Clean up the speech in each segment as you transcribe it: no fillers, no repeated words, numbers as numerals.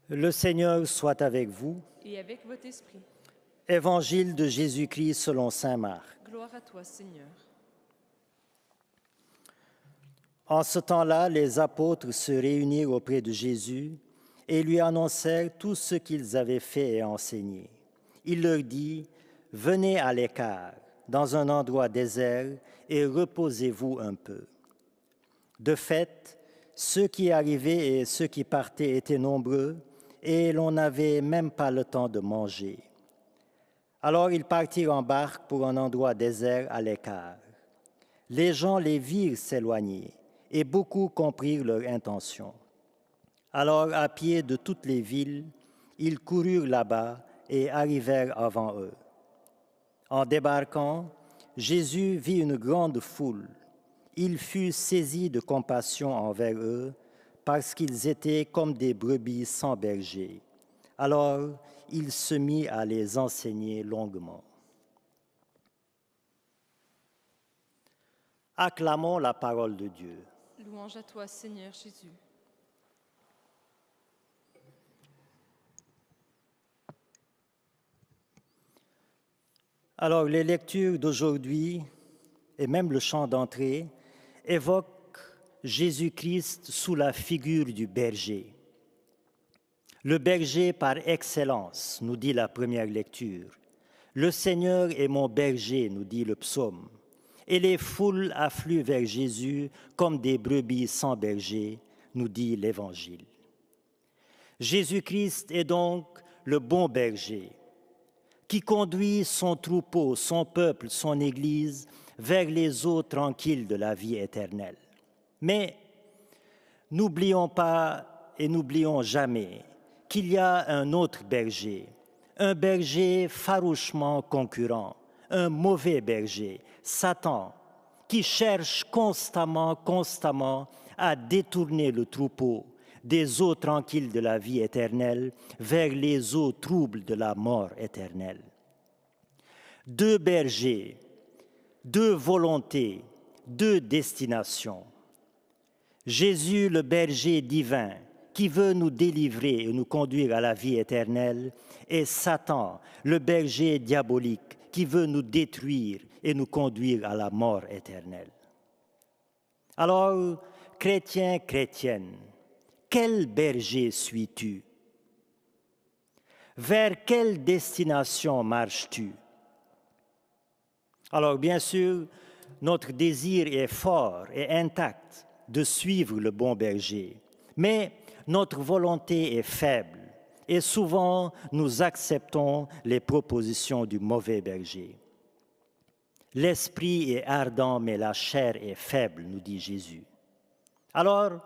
Le Seigneur soit avec vous. Et avec votre esprit. Évangile de Jésus-Christ selon saint Marc. Gloire à toi, Seigneur. En ce temps-là, les apôtres se réunirent auprès de Jésus et lui annoncèrent tout ce qu'ils avaient fait et enseigné. Il leur dit, « Venez à l'écart, dans un endroit désert, et reposez-vous un peu. » De fait, ceux qui arrivaient et ceux qui partaient étaient nombreux, et l'on n'avait même pas le temps de manger. Alors ils partirent en barque pour un endroit désert à l'écart. Les gens les virent s'éloigner, et beaucoup comprirent leur intention. Alors, à pied de toutes les villes, ils coururent là-bas et arrivèrent avant eux. En débarquant, Jésus vit une grande foule. Il fut saisi de compassion envers eux, parce qu'ils étaient comme des brebis sans berger. Alors, il se mit à les enseigner longuement. Acclamons la parole de Dieu. Louange à toi, Seigneur Jésus. Alors, les lectures d'aujourd'hui et même le chant d'entrée évoquent Jésus-Christ sous la figure du berger. Le berger par excellence, nous dit la première lecture. Le Seigneur est mon berger, nous dit le psaume. Et les foules affluent vers Jésus comme des brebis sans berger, nous dit l'Évangile. Jésus-Christ est donc le bon berger qui conduit son troupeau, son peuple, son Église vers les eaux tranquilles de la vie éternelle. Mais n'oublions pas et n'oublions jamais qu'il y a un autre berger, un berger farouchement concurrent, un mauvais berger, Satan, qui cherche constamment à détourner le troupeau des eaux tranquilles de la vie éternelle vers les eaux troubles de la mort éternelle. Deux bergers, deux volontés, deux destinations. Jésus, le berger divin, qui veut nous délivrer et nous conduire à la vie éternelle, et Satan, le berger diabolique, qui veut nous détruire et nous conduire à la mort éternelle. Alors, chrétien, chrétienne, quel berger suis-tu? Vers quelle destination marches-tu? Alors, bien sûr, notre désir est fort et intact de suivre le bon berger, mais notre volonté est faible et souvent nous acceptons les propositions du mauvais berger. L'esprit est ardent, mais la chair est faible, nous dit Jésus. Alors,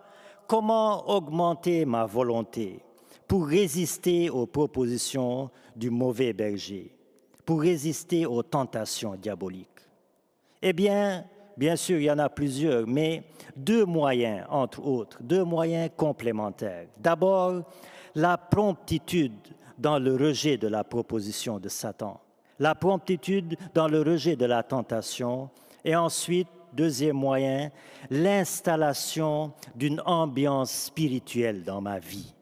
comment augmenter ma volonté pour résister aux propositions du mauvais berger, pour résister aux tentations diaboliques? Eh bien sûr, il y en a plusieurs, mais deux moyens, entre autres, deux moyens complémentaires. D'abord, la promptitude dans le rejet de la proposition de Satan, la promptitude dans le rejet de la tentation, et ensuite, deuxième moyen, l'installation d'une ambiance spirituelle dans ma vie.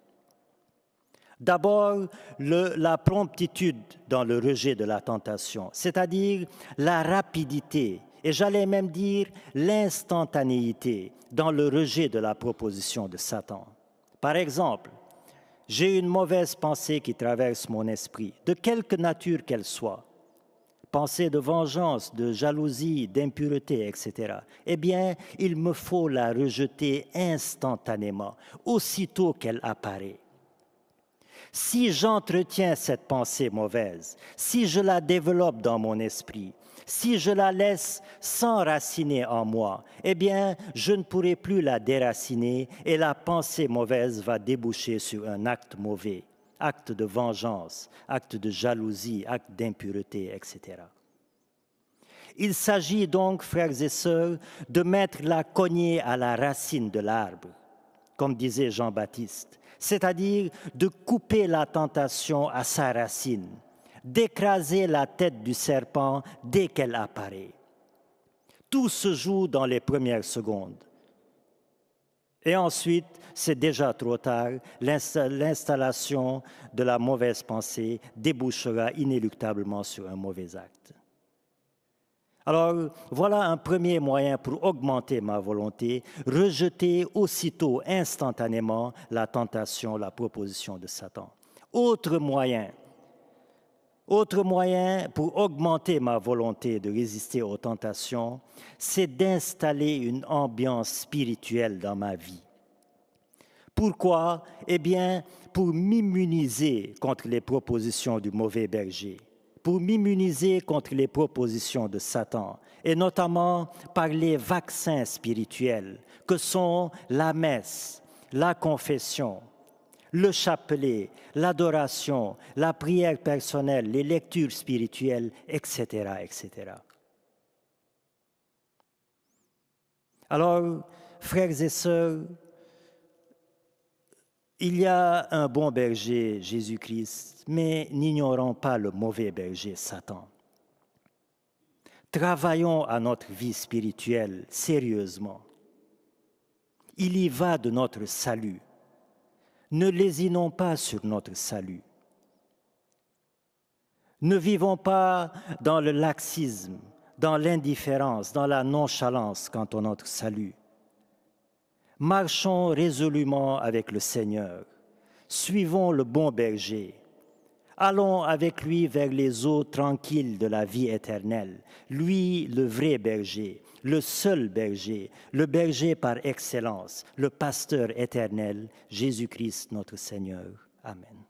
D'abord, la promptitude dans le rejet de la tentation, c'est-à-dire la rapidité, et j'allais même dire l'instantanéité dans le rejet de la proposition de Satan. Par exemple, j'ai une mauvaise pensée qui traverse mon esprit, de quelque nature qu'elle soit, pensée de vengeance, de jalousie, d'impureté, etc. Eh bien, il me faut la rejeter instantanément, aussitôt qu'elle apparaît. Si j'entretiens cette pensée mauvaise, si je la développe dans mon esprit, si je la laisse s'enraciner en moi, eh bien, je ne pourrai plus la déraciner et la pensée mauvaise va déboucher sur un acte mauvais, acte de vengeance, acte de jalousie, acte d'impureté, etc. Il s'agit donc, frères et sœurs, de mettre la cognée à la racine de l'arbre, comme disait Jean-Baptiste, c'est-à-dire de couper la tentation à sa racine, d'écraser la tête du serpent dès qu'elle apparaît. Tout se joue dans les premières secondes. Et ensuite, c'est déjà trop tard, l'installation de la mauvaise pensée débouchera inéluctablement sur un mauvais acte. Alors, voilà un premier moyen pour augmenter ma volonté, rejeter aussitôt, instantanément, la tentation, la proposition de Satan. Autre moyen pour augmenter ma volonté de résister aux tentations, c'est d'installer une ambiance spirituelle dans ma vie. Pourquoi? Eh bien, pour m'immuniser contre les propositions du mauvais berger, pour m'immuniser contre les propositions de Satan, et notamment par les vaccins spirituels que sont la messe, la confession, le chapelet, l'adoration, la prière personnelle, les lectures spirituelles, etc., etc. Alors, frères et sœurs, il y a un bon berger, Jésus-Christ, mais n'ignorons pas le mauvais berger, Satan. Travaillons à notre vie spirituelle sérieusement. Il y va de notre salut. Ne lésinons pas sur notre salut. Ne vivons pas dans le laxisme, dans l'indifférence, dans la nonchalance quant à notre salut. Marchons résolument avec le Seigneur. Suivons le bon berger. Allons avec lui vers les eaux tranquilles de la vie éternelle. Lui, le vrai berger, le seul berger, le berger par excellence, le pasteur éternel, Jésus-Christ notre Seigneur. Amen.